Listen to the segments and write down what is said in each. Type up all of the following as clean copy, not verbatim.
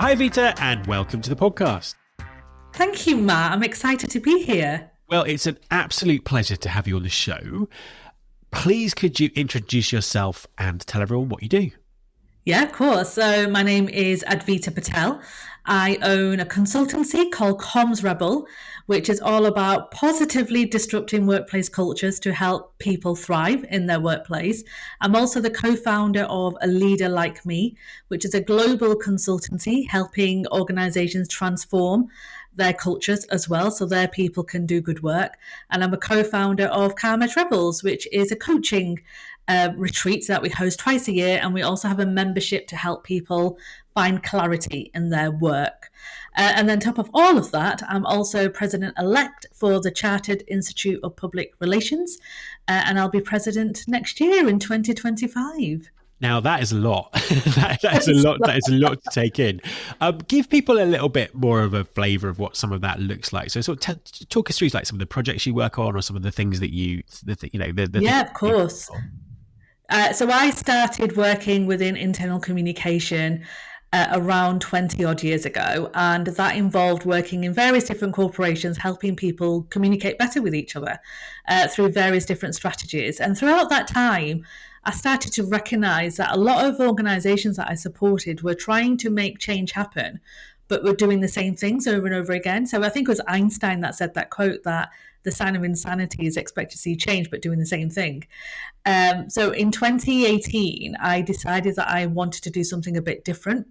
Hi, Advita, and welcome to the podcast. Thank you, Matt. I'm excited to be here. Well, it's an absolute pleasure to have you on the show. Please, could you introduce yourself and tell everyone what you do? Yeah, of course. So my name is Advita Patel. I own a consultancy called Comms Rebel, which is all about positively disrupting workplace cultures to help people thrive in their workplace. I'm also the co-founder of A Leader Like Me, which is a global consultancy helping organizations transform their cultures as well, so their people can do good work. And I'm a co-founder of Calm Rebels, which is a coaching retreats that we host twice a year, and we also have a membership to help people find clarity in their work. And then top of all of that, I'm also president-elect for the Chartered Institute of Public Relations, and I'll be president next year in 2025. Now, that is a lot. that is a lot to take in. Give people a little bit more of a flavour of what some of that looks like. So sort of talk us through like some of the projects you work on or some of the things that of course. So I started working within internal communication around 20 odd years ago, and that involved working in various different corporations, helping people communicate better with each other through various different strategies. And throughout that time, I started to recognize that a lot of organizations that I supported were trying to make change happen, but were doing the same things over and over again. So I think it was Einstein that said that quote that the sign of insanity is expect to see change, but doing the same thing. So in 2018, I decided that I wanted to do something a bit different.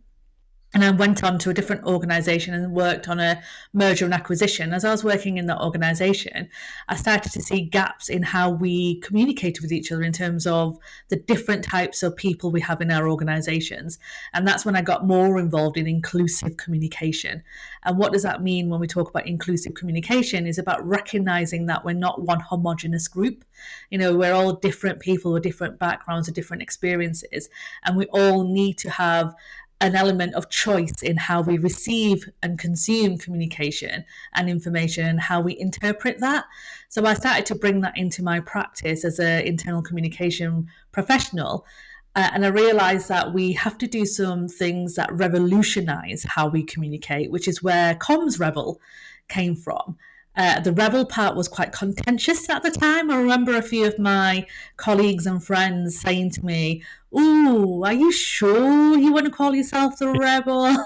And I went on to a different organization and worked on a merger and acquisition. As I was working in that organization, I started to see gaps in how we communicated with each other in terms of the different types of people we have in our organizations. And that's when I got more involved in inclusive communication. And what does that mean when we talk about inclusive communication? Is about recognizing that we're not one homogenous group. You know, we're all different people with different backgrounds, with different experiences, and we all need to have an element of choice in how we receive and consume communication and information, how we interpret that. So I started to bring that into my practice as an internal communication professional. And I realized that we have to do some things that revolutionize how we communicate, which is where Comms Rebel came from. The rebel part was quite contentious at the time. I remember a few of my colleagues and friends saying to me, "Ooh, are you sure you want to call yourself the rebel?"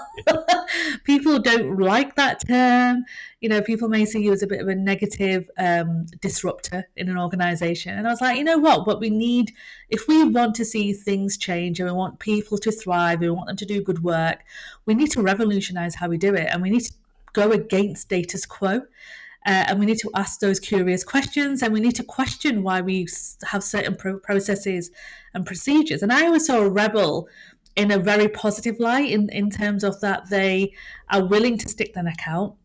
People don't like that term. You know, people may see you as a bit of a negative disruptor in an organization. And I was like, you know what we need, if we want to see things change and we want people to thrive, we want them to do good work, we need to revolutionize how we do it. And we need to go against status quo. And we need to ask those curious questions, and we need to question why we have certain processes and procedures. And I always saw a rebel in a very positive light in terms of that they are willing to stick their neck out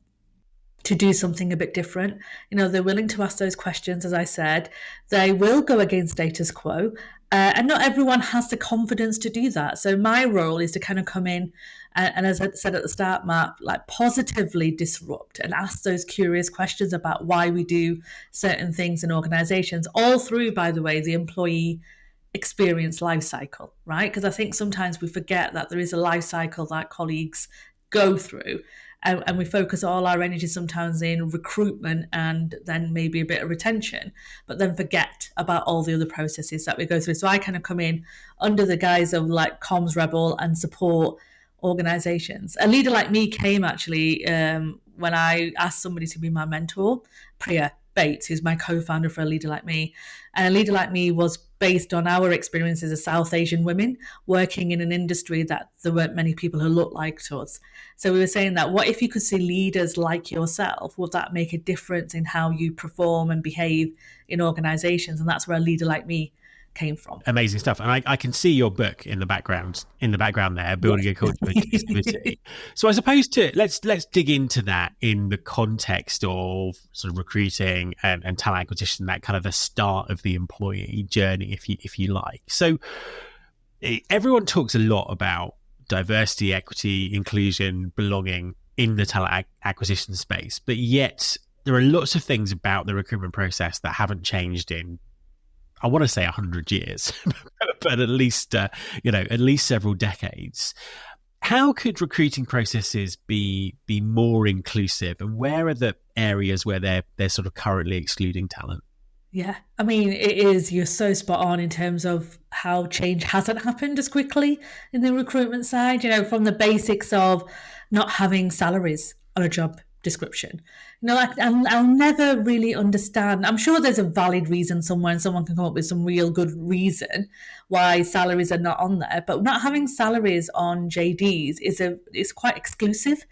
to do something a bit different. You know, they're willing to ask those questions, as I said. They will go against status quo. And not everyone has the confidence to do that. So my role is to kind of come in and as I said at the start, Matt, like positively disrupt and ask those curious questions about why we do certain things in organizations, all through, by the way, the employee experience life cycle, right? Because I think sometimes we forget that there is a life cycle that colleagues go through. And we focus all our energy sometimes in recruitment and then maybe a bit of retention, but then forget about all the other processes that we go through. So I kind of come in under the guise of like Comms Rebel and support organizations. A Leader Like Me came actually when I asked somebody to be my mentor, Priya Bates, who's my co-founder for A Leader Like Me. And A Leader Like Me was based on our experiences as South Asian women working in an industry that there weren't many people who looked like us. So we were saying that what if you could see leaders like yourself? Would that make a difference in how you perform and behave in organizations? And that's where A Leader Like Me came from. Amazing stuff. And I can see your book in the background there, Building a Culture of Inclusivity. So I suppose let's dig into that in the context of sort of recruiting and talent acquisition, that kind of the start of the employee journey, if you like. So everyone talks a lot about diversity, equity, inclusion, belonging in the talent acquisition space, but yet there are lots of things about the recruitment process that haven't changed in, I want to say 100 years, but at least several decades. How could recruiting processes be more inclusive, and where are the areas where they're sort of currently excluding talent? Yeah, I mean, it is, you're so spot on in terms of how change hasn't happened as quickly in the recruitment side, from the basics of not having salaries on a job description. Like I'll never really understand. I'm sure there's a valid reason somewhere and someone can come up with some real good reason why salaries are not on there, but not having salaries on JDs is quite exclusive.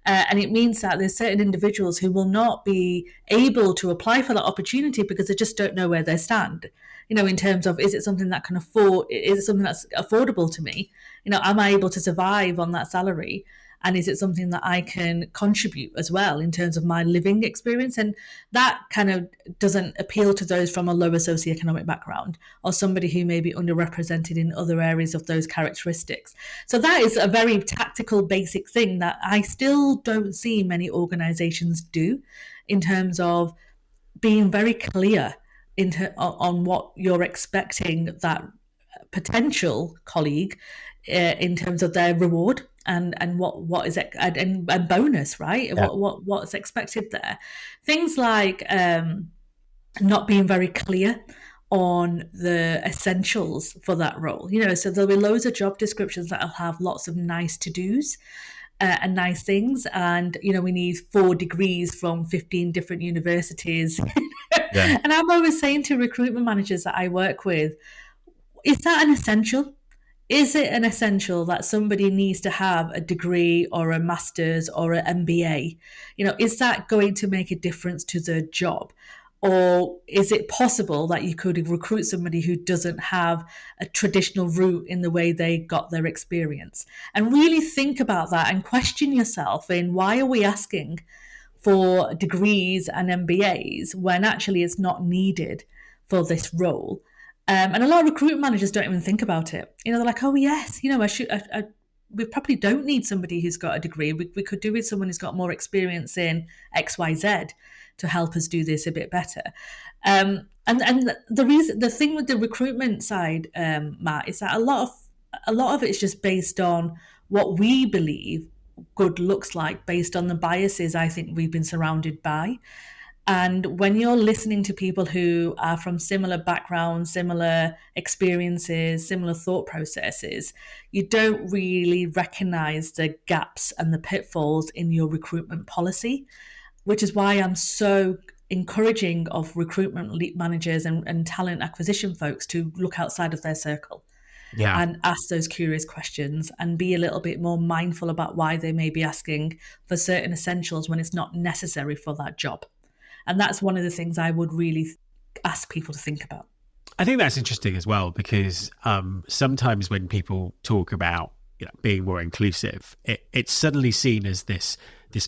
And it means that there's certain individuals who will not be able to apply for that opportunity because they just don't know where they stand. In terms of, is it something that can afford? Is it something that's affordable to me? Am I able to survive on that salary? And is it something that I can contribute as well in terms of my living experience? And that kind of doesn't appeal to those from a lower socioeconomic background or somebody who may be underrepresented in other areas of those characteristics. So that is a very tactical, basic thing that I still don't see many organizations do in terms of being very clear on what you're expecting that potential colleague in terms of their reward and what is it and bonus, right? Yeah. What's expected there. Things like not being very clear on the essentials for that role. So there'll be loads of job descriptions that'll have lots of nice to-dos and nice things. And, we need 4 degrees from 15 different universities. Yeah. And I'm always saying to recruitment managers that I work with, is that an essential? Is it an essential that somebody needs to have a degree or a master's or an MBA? Is that going to make a difference to the job? Or is it possible that you could recruit somebody who doesn't have a traditional route in the way they got their experience? And really think about that and question yourself in, why are we asking for degrees and MBAs when actually it's not needed for this role? And a lot of recruitment managers don't even think about it. They're like, oh yes, we probably don't need somebody who's got a degree. We could do with someone who's got more experience in XYZ to help us do this a bit better. And the thing with the recruitment side, Matt, is that a lot of it is just based on what we believe good looks like, based on the biases I think we've been surrounded by. And when you're listening to people who are from similar backgrounds, similar experiences, similar thought processes, you don't really recognize the gaps and the pitfalls in your recruitment policy, which is why I'm so encouraging of recruitment managers and talent acquisition folks to look outside of their circle. Yeah. And ask those curious questions and be a little bit more mindful about why they may be asking for certain essentials when it's not necessary for that job. And that's one of the things I would really ask people to think about. I think that's interesting as well, because sometimes when people talk about being more inclusive, it's suddenly seen as this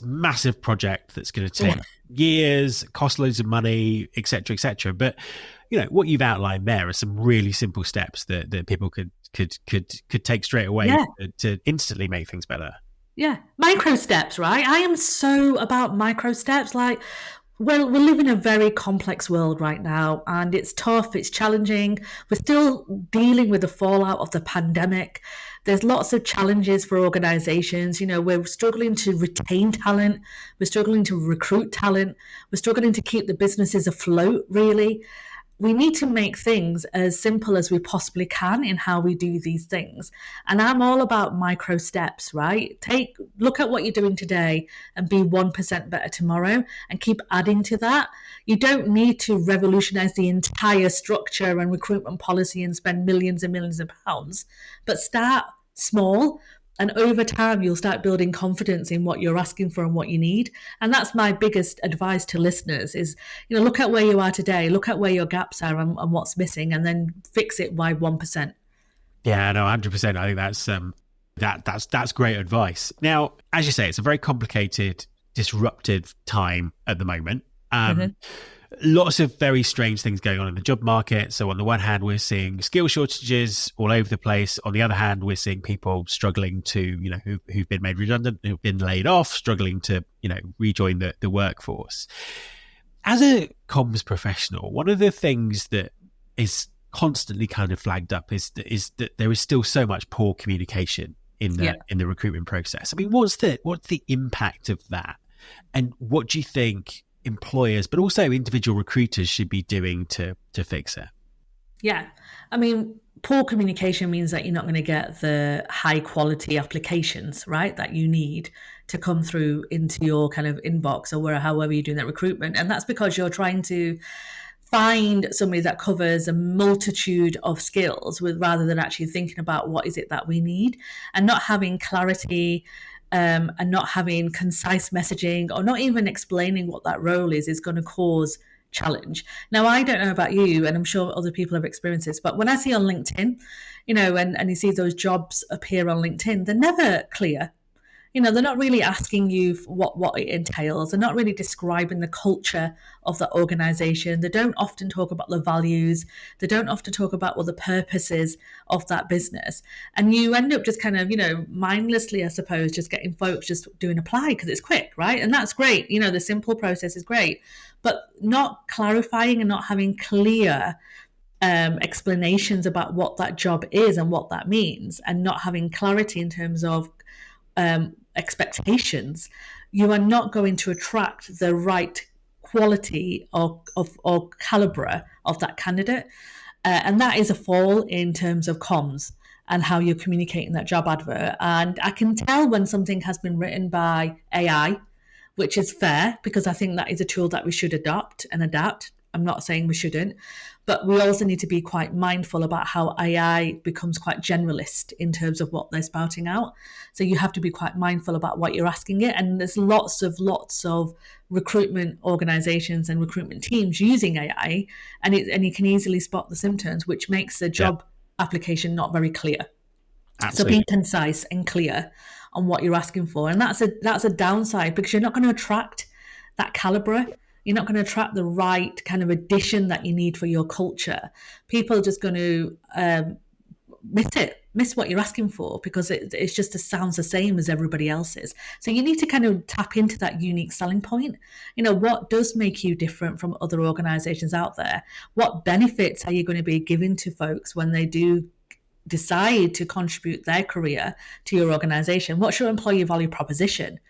massive project that's going to take years, cost loads of money, et cetera, But what you've outlined there are some really simple steps that people could take straight away to instantly make things better. Yeah, micro steps, right? I am so about micro steps. Like, well, we live in a very complex world right now, and it's tough, it's challenging. We're still dealing with the fallout of the pandemic. There's lots of challenges for organizations. We're struggling to retain talent. We're struggling to recruit talent. We're struggling to keep the businesses afloat, really. We need to make things as simple as we possibly can in how we do these things. And I'm all about micro steps, right? Look at what you're doing today and be 1% better tomorrow and keep adding to that. You don't need to revolutionize the entire structure and recruitment policy and spend millions and millions of pounds, but start small. And over time, you'll start building confidence in what you're asking for and what you need. And that's my biggest advice to listeners is, look at where you are today, look at where your gaps are and what's missing, and then fix it by 1%. Yeah, no, 100%. I think that's great advice. Now, as you say, it's a very complicated, disruptive time at the moment. Lots of very strange things going on in the job market. So on the one hand, we're seeing skill shortages all over the place. On the other hand, we're seeing people struggling to, who've been made redundant, who've been laid off, struggling to, rejoin the workforce. As a comms professional, one of the things that is constantly kind of flagged up is that there is still so much poor communication in the recruitment process. I mean, what's the impact of that, and what do you think employers, but also individual recruiters, should be doing to fix it? Yeah, I mean, poor communication means that you're not going to get the high quality applications, right, that you need to come through into your kind of inbox or however you're doing that recruitment. And that's because you're trying to find somebody that covers a multitude of skills rather than actually thinking about what is it that we need, and not having clarity, and not having concise messaging, or not even explaining what that role is going to cause challenge. Now, I don't know about you, and I'm sure other people have experienced this, but when I see on LinkedIn, and you see those jobs appear on LinkedIn, they're never clear. They're not really asking you what it entails. They're not really describing the culture of the organization. They don't often talk about the values. They don't often talk about what the purpose is of that business. And you end up just kind of, mindlessly, I suppose, just getting folks just doing apply because it's quick, right? And that's great. The simple process is great, but not clarifying and not having clear explanations about what that job is and what that means, and not having clarity in terms of expectations, you are not going to attract the right quality or calibre of that candidate. And that is a fall in terms of comms and how you're communicating that job advert. And I can tell when something has been written by AI, which is fair, because I think that is a tool that we should adopt and adapt. I'm not saying we shouldn't, but we also need to be quite mindful about how AI becomes quite generalist in terms of what they're spouting out. So you have to be quite mindful about what you're asking it. And there's lots of recruitment organizations and recruitment teams using AI, and you can easily spot the symptoms, which makes the job application not very clear. Absolutely. So being concise and clear on what you're asking for. And that's a downside, because you're not going to attract that caliber. You're not going to attract the right kind of addition that you need for your culture. People are just going to miss what you're asking for, because it's just sounds the same as everybody else's. So you need to kind of tap into that unique selling point. What does make you different from other organizations out there? What benefits are you going to be giving to folks when they do decide to contribute their career to your organization? What's your employee value proposition?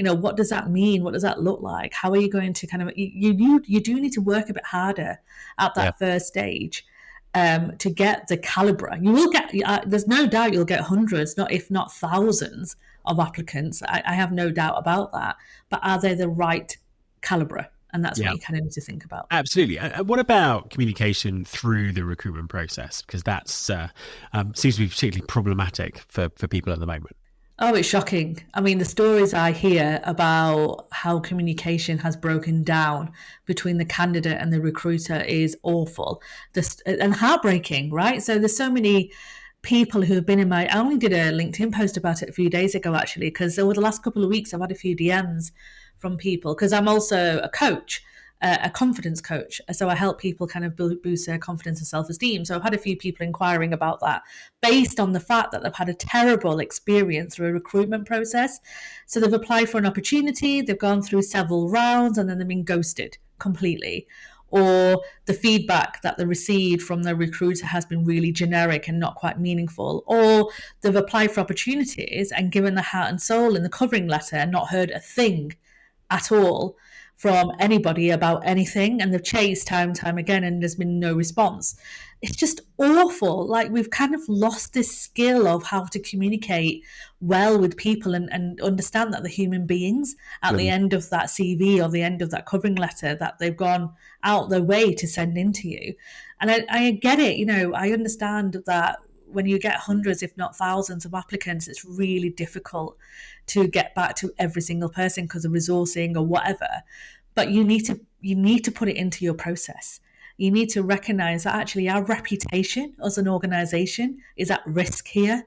What does that mean? What does that look like? How are you going to kind of, you do need to work a bit harder at that first stage to get the caliber. You will get, there's no doubt you'll get hundreds, if not thousands of applicants. I have no doubt about that. But are they the right caliber? And that's what you kind of need to think about. Absolutely. What about communication through the recruitment process? Because that seems to be particularly problematic for people at the moment. Oh, it's shocking. I mean, the stories I hear about how communication has broken down between the candidate and the recruiter is awful and heartbreaking, right? So there's so many people who have been I only did a LinkedIn post about it a few days ago, actually, because over the last couple of weeks, I've had a few DMs from people, because I'm also a coach, a confidence coach. So I help people kind of boost their confidence and self-esteem. So I've had a few people inquiring about that based on the fact that they've had a terrible experience through a recruitment process. So they've applied for an opportunity, they've gone through several rounds, and then they've been ghosted completely. Or the feedback that they received from the recruiter has been really generic and not quite meaningful. Or they've applied for opportunities and given the heart and soul in the covering letter and not heard a thing at all from anybody about anything, and they've chased time and time again, and there's been no response. It's just awful. Like, we've kind of lost this skill of how to communicate well with people and understand that they're human beings at the end of that CV or the end of that covering letter that they've gone out their way to send into you. And I get it. I understand that when you get hundreds, if not thousands of applicants, it's really difficult to get back to every single person because of resourcing or whatever. But you need to put it into your process. You need to recognize that actually our reputation as an organization is at risk here.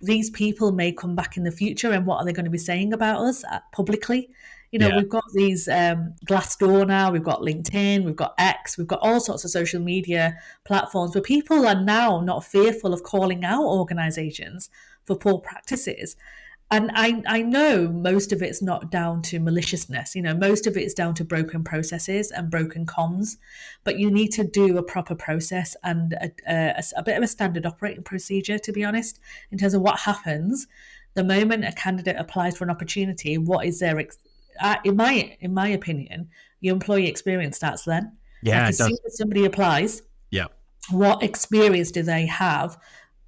These people may come back in the future, and what are they going to be saying about us publicly? We've got these Glassdoor now, we've got LinkedIn, we've got X, we've got all sorts of social media platforms where people are now not fearful of calling out organizations for poor practices. And I know most of it's not down to maliciousness. Most of it's down to broken processes and broken comms. But you need to do a proper process and a bit of a standard operating procedure, to be honest, in terms of what happens the moment a candidate applies for an opportunity. What is their in my opinion, your employee experience starts then. Yeah, Like it as soon does. as somebody applies, Yeah. what experience do they have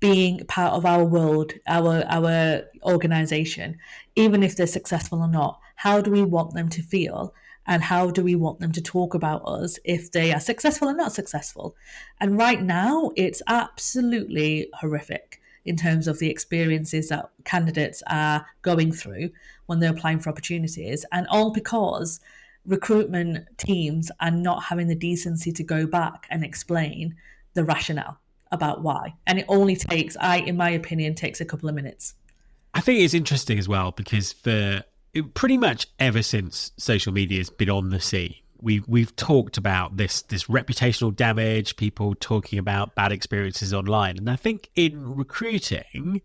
being part of our world, our organization, even if they're successful or not? How do we want them to feel? And how do we want them to talk about us if they are successful or not successful? And right now, it's absolutely horrific in terms of the experiences that candidates are going through when they're applying for opportunities. And all because recruitment teams are not having the decency to go back and explain the rationale about why. And it only takes, in my opinion, takes a couple of minutes. I think it's interesting as well because for pretty much ever since social media has been on the scene, we've talked about this reputational damage, people talking about bad experiences online. And I think in recruiting,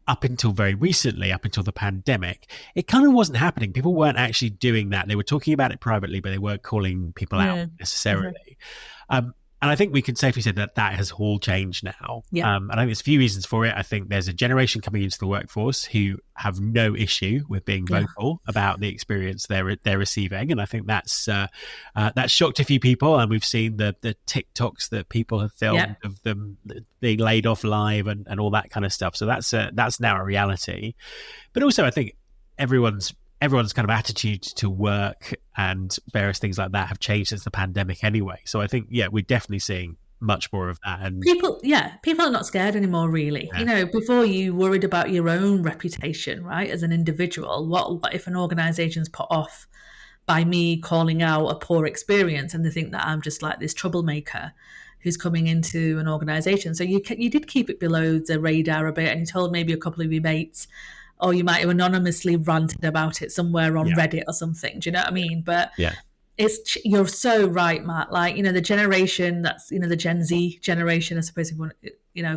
up until very recently, up until the pandemic, it kind of wasn't happening. People weren't actually doing that. They were talking about it privately, but they weren't calling people out necessarily. Mm-hmm. And I think we can safely say that has all changed now. Yeah. And I think there's a few reasons for it. I think there's a generation coming into the workforce who have no issue with being vocal about the experience they're receiving, and I think that's shocked a few people. And we've seen the TikToks that people have filmed of them being laid off live and all that kind of stuff. So that's now a reality. But also, I think everyone's kind of attitude to work and various things like that have changed since the pandemic anyway. So I think, we're definitely seeing much more of that. And people are not scared anymore, really. Before you worried about your own reputation, right, as an individual. What if an organization's put off by me calling out a poor experience and they think that I'm just like this troublemaker who's coming into an organization? So you did keep it below the radar a bit, and you told maybe a couple of your mates, or you might have anonymously ranted about it somewhere on Reddit or something. Do you know what I mean? But you're so right, Matt. Like, the generation that's, the Gen Z generation, I suppose,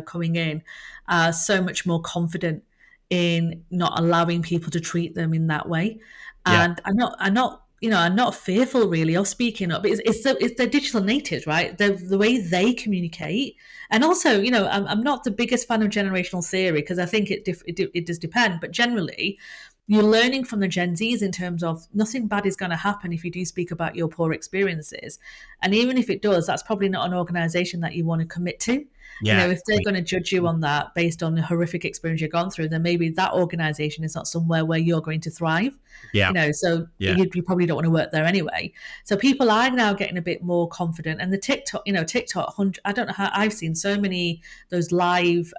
coming in, are so much more confident in not allowing people to treat them in that way. And I'm not fearful really of speaking up. It's the digital natives, right? The way they communicate. And also, I'm not the biggest fan of generational theory because I think it does depend. But generally, you're learning from the Gen Zs in terms of nothing bad is going to happen if you do speak about your poor experiences. And even if it does, that's probably not an organization that you want to commit to. If they're going to judge you on that based on the horrific experience you've gone through, then maybe that organization is not somewhere where you're going to thrive. You probably don't want to work there anyway. So people are now getting a bit more confident. And the TikTok, I don't know how I've seen so many those live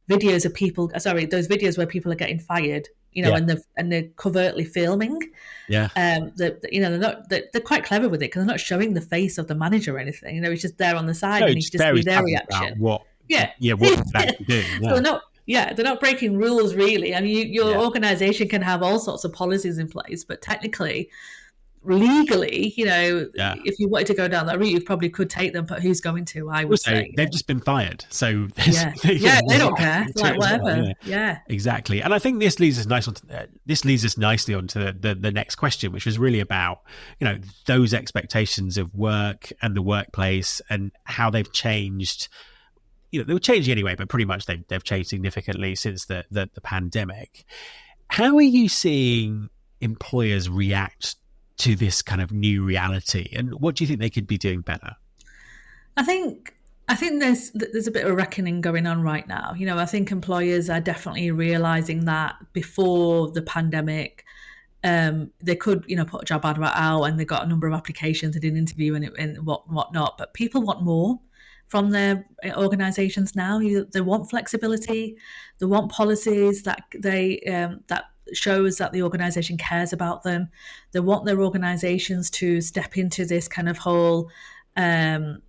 videos of people. Those videos where people are getting fired. And they're covertly filming. They're quite clever with it because they're not showing the face of the manager or anything. It's just there on the side, and you just see their reaction. What they're actually doing. So they're not breaking rules really. I mean, your organization can have all sorts of policies in place, but technically, legally, if you wanted to go down that route, you probably could take them, but who's going to? I would say they've just been fired, so they don't care, like whatever. Exactly. And I think this leads us nicely onto the next question, which was really about those expectations of work and the workplace and how they've changed. They were changing anyway, but pretty much they've changed significantly since the pandemic. How are you seeing employers react to this kind of new reality, and what do you think they could be doing better? I think there's a bit of a reckoning going on right now. I think employers are definitely realizing that before the pandemic, they could put a job advert out and they got a number of applications, they did an interview and whatnot, but people want more from their organizations now. They want flexibility, they want policies that that shows that the organization cares about them. They want their organizations to step into this kind of whole, the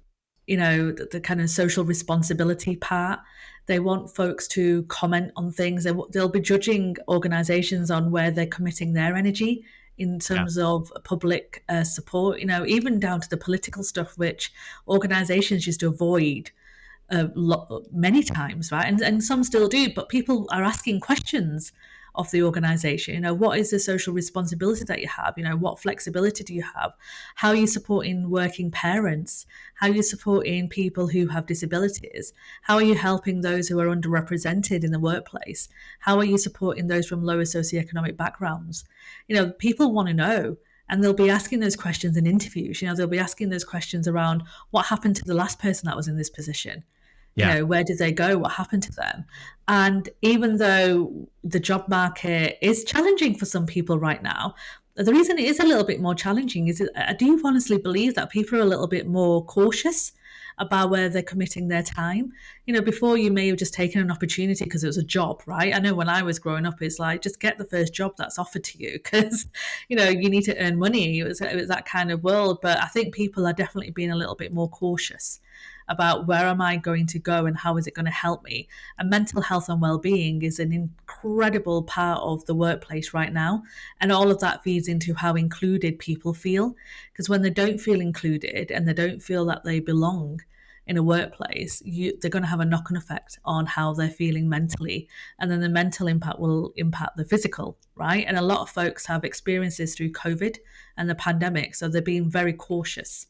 kind of social responsibility part. They want folks to comment on things. They'll be judging organizations on where they're committing their energy in terms of public support, even down to the political stuff, which organizations used to avoid many times, right? And some still do, but people are asking questions of the organization? What is the social responsibility that you have? What flexibility do you have? How are you supporting working parents? How are you supporting people who have disabilities? How are you helping those who are underrepresented in the workplace? How are you supporting those from lower socioeconomic backgrounds? People want to know. And they'll be asking those questions in interviews. They'll be asking those questions around what happened to the last person that was in this position. Where did they go? What happened to them? And even though the job market is challenging for some people right now, the reason it is a little bit more challenging is I do honestly believe that people are a little bit more cautious about where they're committing their time. Before you may have just taken an opportunity because it was a job, right? I know when I was growing up, it's like, just get the first job that's offered to you because, you need to earn money. It was that kind of world. But I think people are definitely being a little bit more cautious about where am I going to go and how is it going to help me. And mental health and well-being is an incredible part of the workplace right now. And all of that feeds into how included people feel. Because when they don't feel included and they don't feel that they belong in a workplace, they're going to have a knock-on effect on how they're feeling mentally. And then the mental impact will impact the physical, right? And a lot of folks have experiences through COVID and the pandemic. So they're being very cautious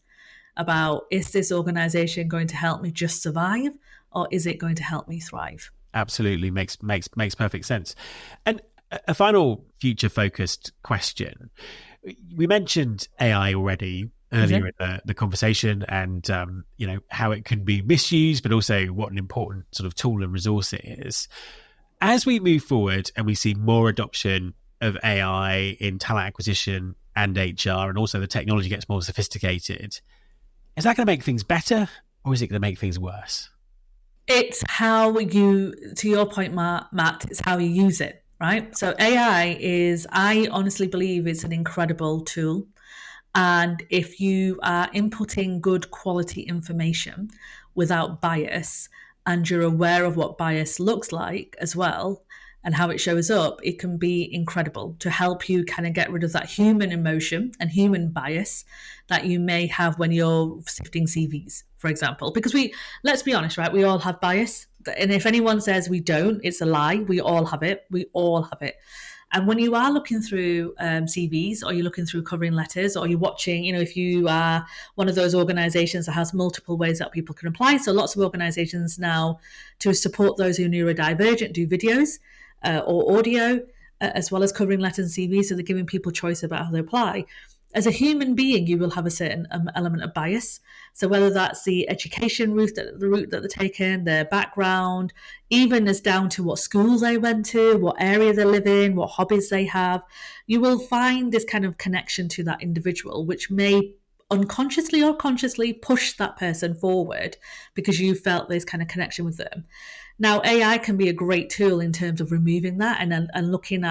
about, is this organization going to help me just survive, or is it going to help me thrive? Absolutely, makes perfect sense. And a final future focused question. We mentioned AI already earlier in the conversation, and how it can be misused, but also what an important sort of tool and resource it is. As we move forward and we see more adoption of AI in talent acquisition and HR, and also the technology gets more sophisticated, is that going to make things better, or is it going to make things worse? It's how you, to your point, Matt, it's how you use it, right? So I honestly believe it's an incredible tool. And if you are inputting good quality information without bias, and you're aware of what bias looks like as well, and how it shows up, it can be incredible to help you kind of get rid of that human emotion and human bias that you may have when you're sifting CVs, for example. Because let's be honest, right? We all have bias. And if anyone says we don't, it's a lie. We all have it. We all have it. And when you are looking through CVs, or you're looking through covering letters, or you're watching, if you are one of those organizations that has multiple ways that people can apply. So lots of organizations now, to support those who are neurodivergent, do videos or audio, as well as covering letters and CVs. So they're giving people choice about how they apply. As a human being, you will have a certain element of bias. So whether that's the education route that they're taking, their background, even as down to what school they went to, what area they live in, what hobbies they have, you will find this kind of connection to that individual, which may unconsciously or consciously push that person forward because you felt this kind of connection with them. Now, AI can be a great tool in terms of removing that and looking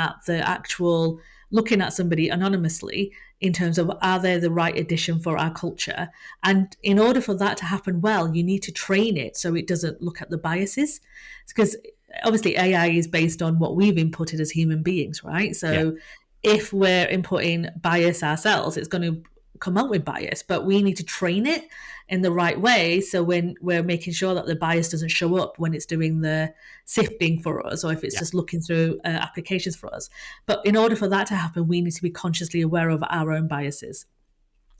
at somebody anonymously in terms of, are they the right addition for our culture? And in order for that to happen well, you need to train it so it doesn't look at the biases. Because obviously AI is based on what we've inputted as human beings, right? So if we're inputting bias ourselves, it's going to come out with bias, but we need to train it in the right way. So when we're making sure that the bias doesn't show up when it's doing the sifting for us, or if it's just looking through applications for us. But in order for that to happen, we need to be consciously aware of our own biases,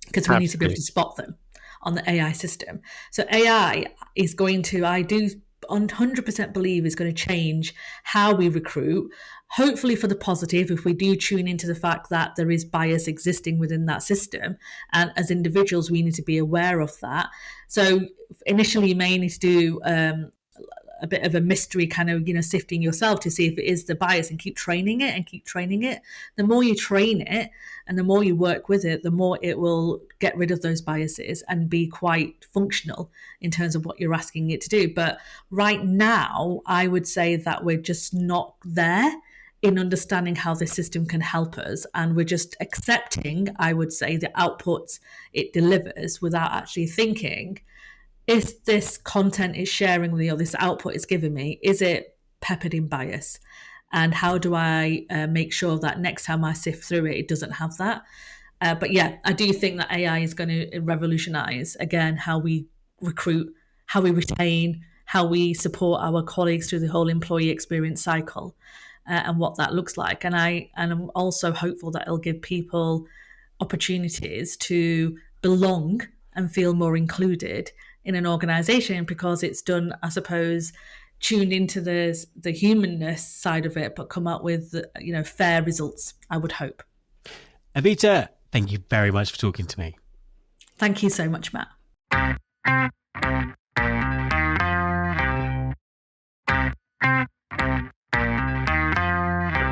because we need to be able to spot them on the AI system. So AI is going to, I do 100% believe, is going to change how we recruit, hopefully for the positive, if we do tune into the fact that there is bias existing within that system. And as individuals, we need to be aware of that. So initially, you may need to do a bit of a mystery kind of, sifting yourself to see if it is the bias, and keep training it. The more you train it and the more you work with it, the more it will get rid of those biases and be quite functional in terms of what you're asking it to do. But right now, I would say that we're just not there in understanding how the system can help us. And we're just accepting, I would say, the outputs it delivers without actually thinking, is this content it's sharing with me, or this output it's giving me, is it peppered in bias? And how do I make sure that next time I sift through it, it doesn't have that? But yeah, I do think that AI is going to revolutionize, again, how we recruit, how we retain, how we support our colleagues through the whole employee experience cycle. and what that looks like. And I'm also hopeful that it'll give people opportunities to belong and feel more included in an organisation, because it's done, I suppose, tuned into the humanness side of it, but come up with fair results, I would hope. Advita, thank you very much for talking to me. Thank you so much, Matt.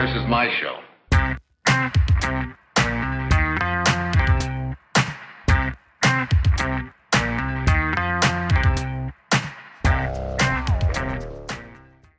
This is my show.